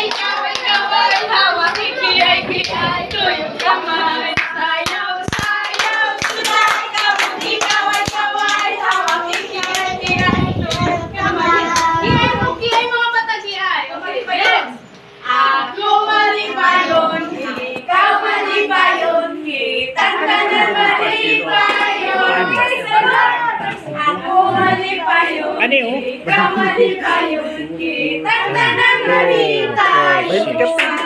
ikaw ay hawak, ikiyay-kiyay, tuyong kamay. Sayaw, sayaw, suda, ikaw ay hawak, ikiyay-kiyay, tuyong kamay. Kiyay mga bata, kiyay. Okay, pa yun. Ako malipayon, ikaw malipayon, kitang tanan malipayon. Ako malipayon, ikaw malipayon, kitang tanan malipayon.